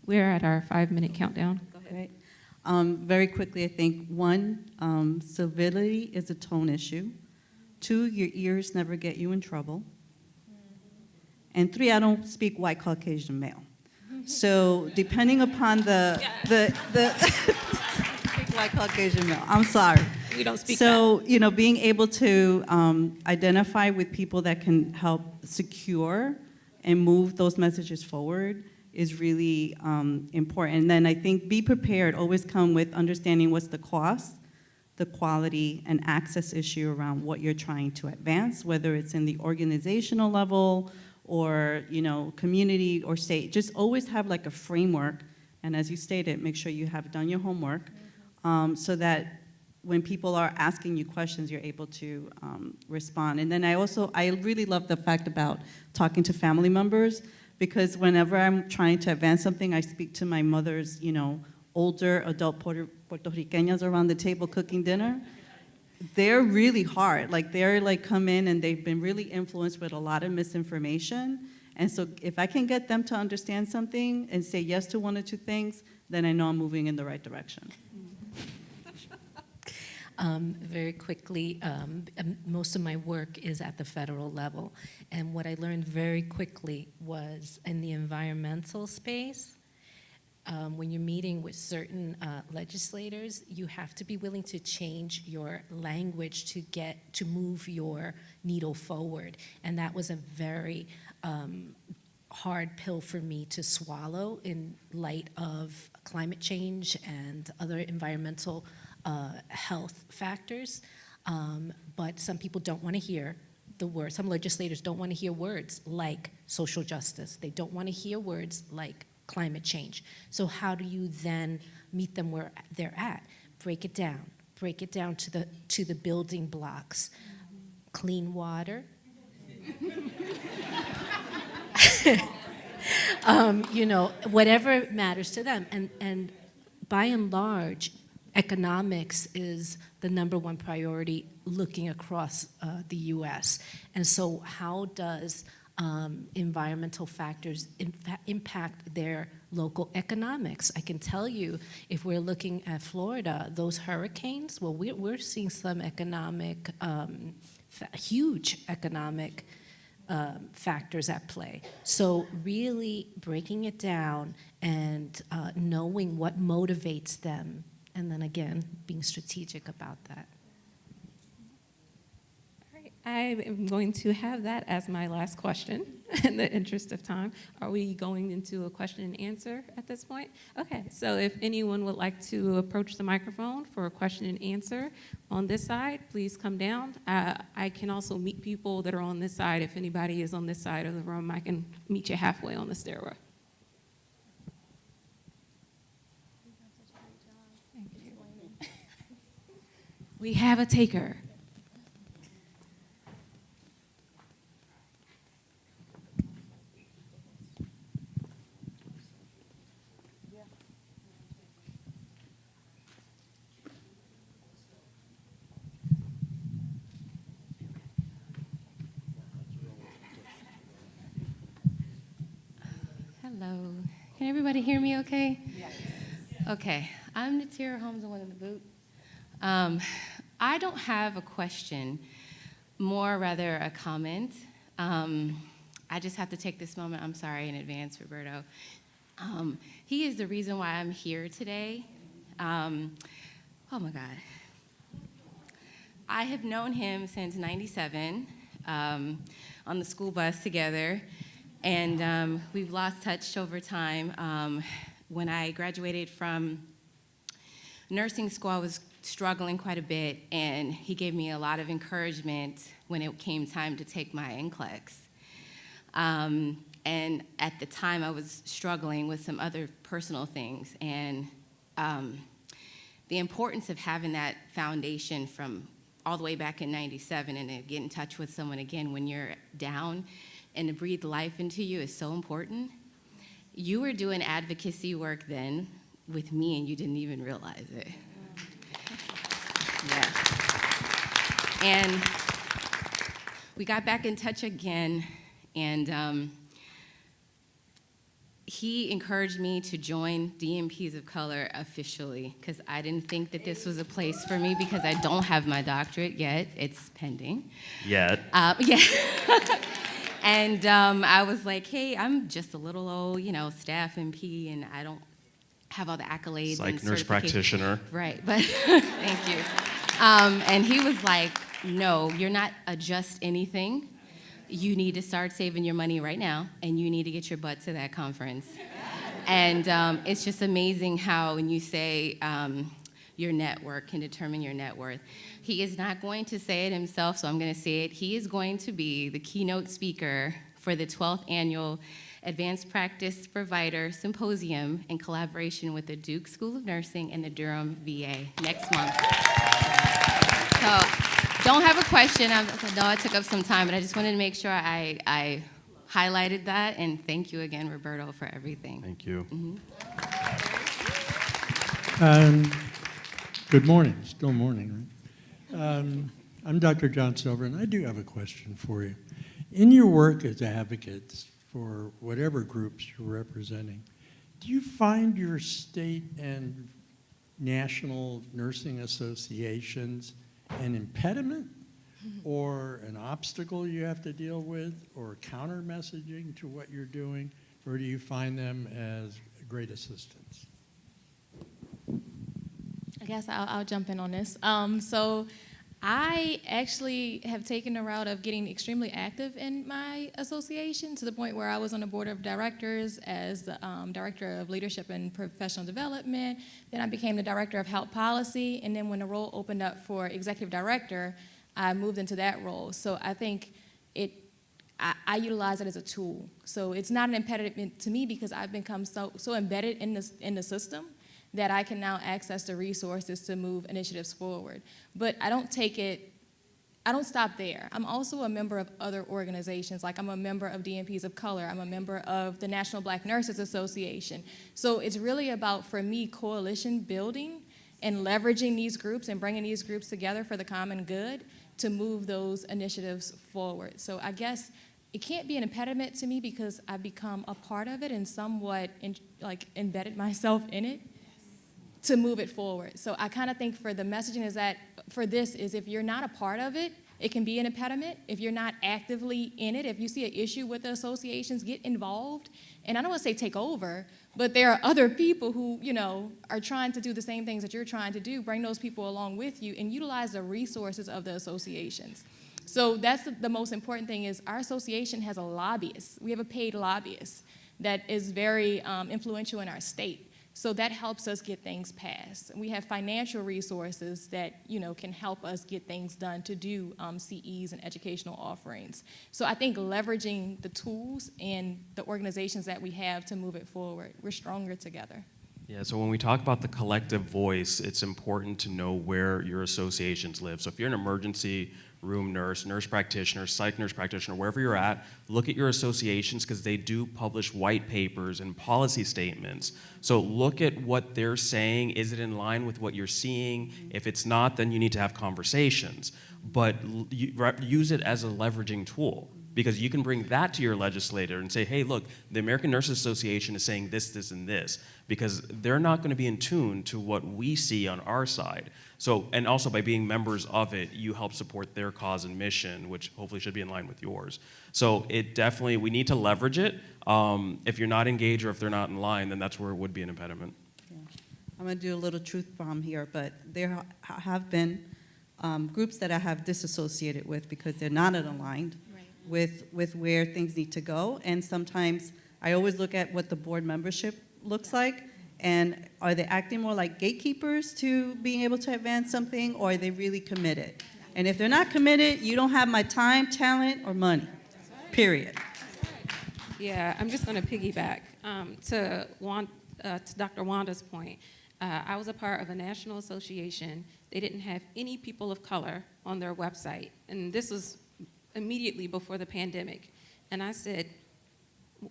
We're at our 5-minute countdown. Go ahead. Very quickly, I think, one, civility is a tone issue. 2, your ears never get you in trouble. And 3, I don't speak white Caucasian male. So depending upon the white Caucasian male, I'm sorry. We don't speak So, you know, being able to identify with people that can help secure and move those messages forward is really important. And then I think be prepared, always come with understanding what's the cost, the quality, and access issue around what you're trying to advance, whether it's in the organizational level or, you know, community or state. Just always have like a framework, and as you stated, make sure you have done your homework so that when people are asking you questions, you're able to respond. And then I really love the fact about talking to family members, because whenever I'm trying to advance something, I speak to my mother's, you know, older adult Puerto Ricanas around the table cooking dinner. They're really hard. Like, they're like come in and they've been really influenced with a lot of misinformation. And so if I can get them to understand something and say yes to 1 or 2 things, then I know I'm moving in the right direction. Very quickly, most of my work is at the federal level. And what I learned very quickly was in the environmental space, when you're meeting with certain legislators, you have to be willing to change your language to move your needle forward. And that was a very hard pill for me to swallow in light of climate change and other environmental health factors. But some people don't want to hear the words. Some legislators don't want to hear words like social justice. They don't want to hear words like climate change. So how do you then meet them where they're at? Break it down to the building blocks. Clean water. You know, whatever matters to them. And by and large, economics is the #1 priority looking across the US. And so how does environmental factors impact their local economics? I can tell you, if we're looking at Florida, those hurricanes, well, we're seeing some economic, huge economic factors at play. So really breaking it down and knowing what motivates them, and then again, being strategic about that. All right, I am going to have that as my last question in the interest of time. Are we going into a question and answer at this point? Okay, so if anyone would like to approach the microphone for a question and answer on this side, please come down. I can also meet people that are on this side. If anybody is on this side of the room, I can meet you halfway on the stairway. We have a taker. Hello. Can everybody hear me okay? Yes. Okay. I'm Natira Holmes, the one in the boot. I don't have a question, more rather a comment. I just have to take this moment. I'm sorry in advance, Roberto. He is the reason why I'm here today. Oh my God. I have known him since '97 on the school bus together, and we've lost touch over time. When I graduated from nursing school, I was struggling quite a bit, and he gave me a lot of encouragement when it came time to take my NCLEX. And at the time, I was struggling with some other personal things, and the importance of having that foundation from all the way back in '97 and to get in touch with someone again when you're down and to breathe life into you is so important. You were doing advocacy work then with me, and you didn't even realize it. Yeah. And we got back in touch again, and he encouraged me to join DMPs of Color officially, because I didn't think that this was a place for me because I don't have my doctorate yet. It's pending. Yet. Yeah. And I was like, hey, I'm just a little old, staff MP, and I don't have all the accolades. Psych and nurse practitioner. Right, but thank you. And he was like, no, you're not a just anything. You need to start saving your money right now, and you need to get your butt to that conference. And it's just amazing how when you say your network can determine your net worth. He is not going to say it himself, so I'm going to say it. He is going to be the keynote speaker for the 12th Annual Advanced Practice Provider Symposium in collaboration with the Duke School of Nursing and the Durham VA next month. So, don't have a question. I know I took up some time, but I just wanted to make sure I highlighted that, and thank you again, Roberto, for everything. Thank you. Good morning. Still morning, right? I'm Dr. John Silver, and I do have a question for you. In your work as advocates for whatever groups you're representing, do you find your state and national nursing associations an impediment or an obstacle you have to deal with or counter messaging to what you're doing, or do you find them as great assistance? I guess I'll jump in on this. So I actually have taken the route of getting extremely active in my association to the point where I was on the board of directors as the director of leadership and professional development. Then I became the director of health policy. And then when the role opened up for executive director, I moved into that role. So I think I utilize it as a tool. So it's not an impediment to me because I've become so embedded in the system that I can now access the resources to move initiatives forward. But I don't stop there. I'm also a member of other organizations, like I'm a member of DNPs of Color, I'm a member of the National Black Nurses Association. So it's really about, for me, coalition building and leveraging these groups and bringing these groups together for the common good to move those initiatives forward. So I guess it can't be an impediment to me because I've become a part of it and somewhat embedded myself in it to move it forward. So I kind of think for the messaging is that for this is if you're not a part of it, it can be an impediment. If you're not actively in it, if you see an issue with the associations, get involved. And I don't want to say take over, but there are other people who, are trying to do the same things that you're trying to do. Bring those people along with you and utilize the resources of the associations. So that's the most important thing is our association has a lobbyist. We have a paid lobbyist that is very influential in our state. So that helps us get things passed. We have financial resources that can help us get things done to do CEs and educational offerings. So I think leveraging the tools and the organizations that we have to move it forward, we're stronger together. Yeah, so when we talk about the collective voice, it's important to know where your associations live. So if you're an emergency room nurse, nurse practitioner, psych nurse practitioner, wherever you're at, look at your associations because they do publish white papers and policy statements. So look at what they're saying. Is it in line with what you're seeing? If it's not, then you need to have conversations. But use it as a leveraging tool because you can bring that to your legislator and say, hey, look, the American Nurses Association is saying this, this, and this, because they're not going to be in tune to what we see on our side. So, and also by being members of it, you help support their cause and mission, which hopefully should be in line with yours. So it definitely, we need to leverage it. If you're not engaged or if they're not in line, then that's where it would be an impediment. Yeah. I'm going to do a little truth bomb here, but there have been groups that I have disassociated with because they're not aligned with where things need to go. And sometimes I always look at what the board membership looks like, and are they acting more like gatekeepers to being able to advance something, or are they really committed? And if they're not committed, you don't have my time, talent, or money, period. Yeah, I'm just going to piggyback to Dr. Wanda's point. I was a part of a national association. They didn't have any people of color on their website, and this was immediately before the pandemic. And I said,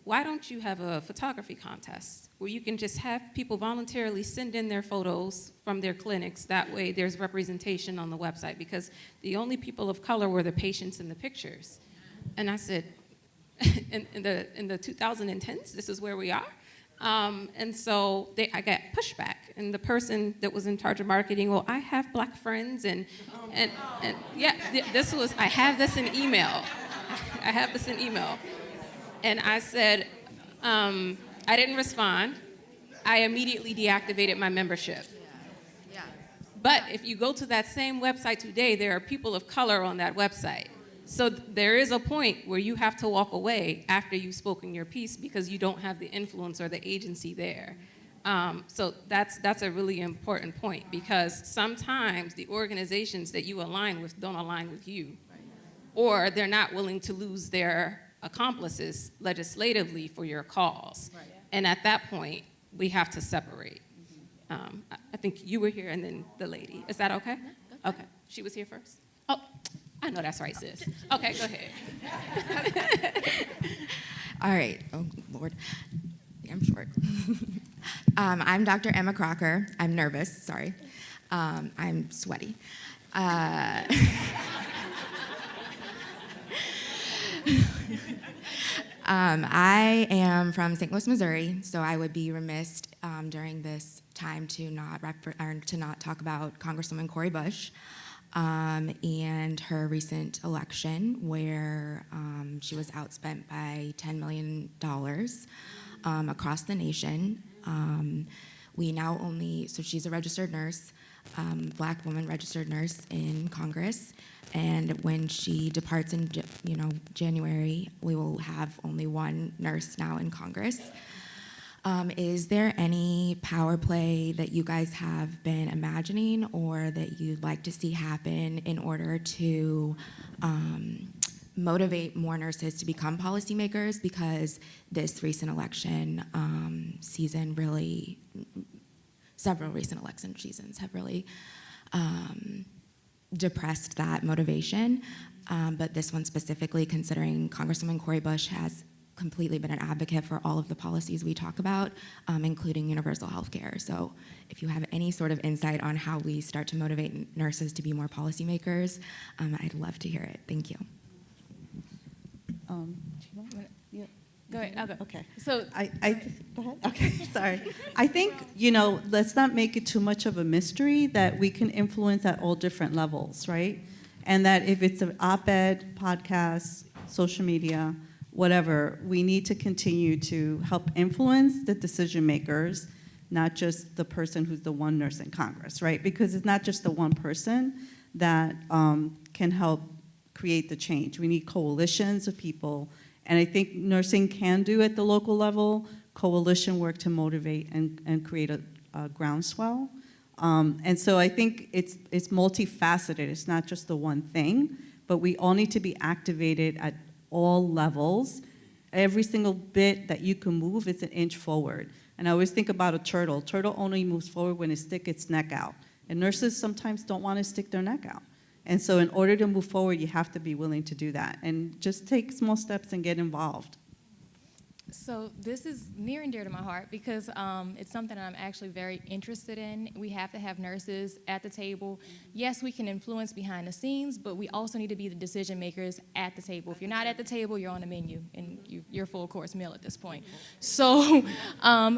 why don't you have a photography contest where you can just have people voluntarily send in their photos from their clinics? That way there's representation on the website, because the only people of color were the patients in the pictures. And I said, in the 2010s, this is where we are. And so I got pushback, and the person that was in charge of marketing, well, I have black friends, and yeah, I have this in email. I have this in email. And I said, I didn't respond. I immediately deactivated my membership. Yeah. But if you go to that same website today, there are people of color on that website. So there is a point where you have to walk away after you've spoken your piece because you don't have the influence or the agency there. So that's a really important point, because sometimes the organizations that you align with don't align with you, or they're not willing to lose their accomplices legislatively for your cause. Right. And at that point, we have to separate. I think you were here and then the lady. Is that okay? Okay. She was here first? Oh, I know that's right, sis. Okay, go ahead. All right. Oh, Lord. I'm short. I'm Dr. Emma Crocker. I'm nervous, sorry. I'm sweaty. I am from St. Louis, Missouri, so I would be remiss during this time to not talk about Congresswoman Cori Bush and her recent election, where she was outspent by $10 million across the nation. So she's a registered nurse, Black woman registered nurse in Congress, and when she departs in January, we will have only one nurse now in Congress. Is there any power play that you guys have been imagining or that you'd like to see happen in order to motivate more nurses to become policymakers? Because this recent election season really, several recent election seasons have really depressed that motivation. But this one specifically, considering Congresswoman Cori Bush has completely been an advocate for all of the policies we talk about, including universal health care. So if you have any sort of insight on how we start to motivate nurses to be more policymakers, I'd love to hear it. Thank you. Go ahead. I'll go. Okay. So Go ahead. Okay, sorry. I think, let's not make it too much of a mystery that we can influence at all different levels, right? And that if it's an op-ed, podcast, social media, whatever, we need to continue to help influence the decision makers, not just the person who's the one nurse in Congress, right? Because it's not just the one person that can help create the change. We need coalitions of people. And I think nursing can do at the local level coalition work to motivate and create a groundswell. And so I think it's multifaceted. It's not just the one thing, but we all need to be activated at all levels. Every single bit that you can move is an inch forward. And I always think about a turtle. Turtle only moves forward when it sticks its neck out. And nurses sometimes don't want to stick their neck out. And so in order to move forward, you have to be willing to do that. And just take small steps and get involved. So this is near and dear to my heart because it's something that I'm actually very interested in. We have to have nurses at the table. Yes, we can influence behind the scenes, but we also need to be the decision makers at the table. If you're not at the table, you're on the menu, and you're full course meal at this point. So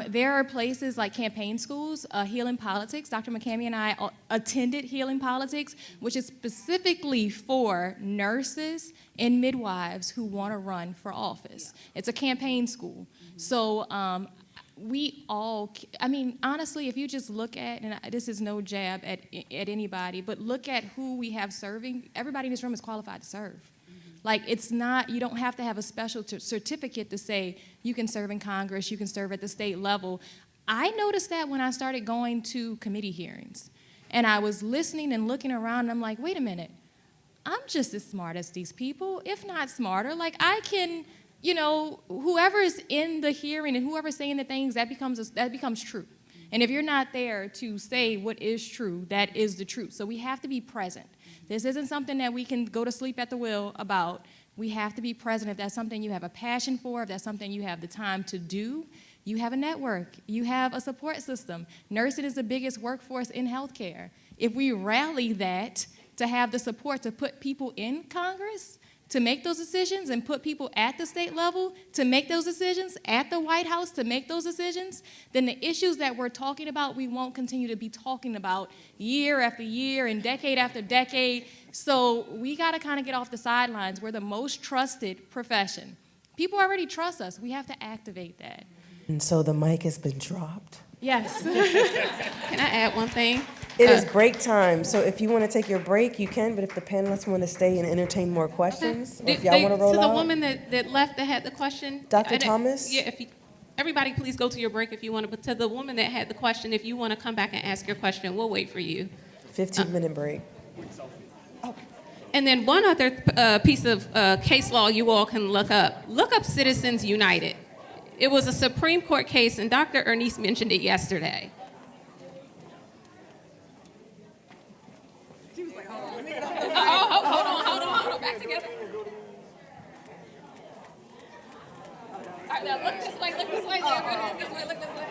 there are places like campaign schools, Healing Politics. Dr. McCamey and I attended Healing Politics, which is specifically for nurses and midwives who want to run for office. It's a campaign school. So we all, honestly, if you just look at, and this is no jab at anybody, but look at who we have serving, everybody in this room is qualified to serve. Like, it's not, you don't have to have a special certificate to say you can serve in Congress, you can serve at the state level. I noticed that when I started going to committee hearings. And I was listening and looking around, and I'm like, wait a minute. I'm just as smart as these people, if not smarter. Like, I can, whoever's in the hearing and whoever's saying the things, that becomes true. And if you're not there to say what is true, that is the truth. So we have to be present. This isn't something that we can go to sleep at the wheel about. We have to be present. If that's something you have a passion for, if that's something you have the time to do, you have a network. You have a support system. Nursing is the biggest workforce in healthcare. If we rally that, to have the support to put people in Congress to make those decisions and put people at the state level to make those decisions, at the White House to make those decisions, then the issues that we're talking about, we won't continue to be talking about year after year and decade after decade. So we got to kind of get off the sidelines. We're the most trusted profession. People already trust us. We have to activate that. And so the mic has been dropped. Yes. Can I add one thing? It is break time, so if you want to take your break, you can, but if the panelists want to stay and entertain more questions, or if y'all want to roll To the out. woman that left that had the question. Dr. Thomas? Yeah, everybody please go to your break if you want to, but to the woman that had the question, if you want to come back and ask your question, we'll wait for you. 15-minute break. And then one other piece of case law you all can look up. Look up Citizens United. It was a Supreme Court case, and Dr. Ernest mentioned it yesterday. She was like, hold on, back together. All right, now look this way, look this way, look this way, look this way.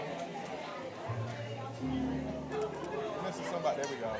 Missing somebody, there we go.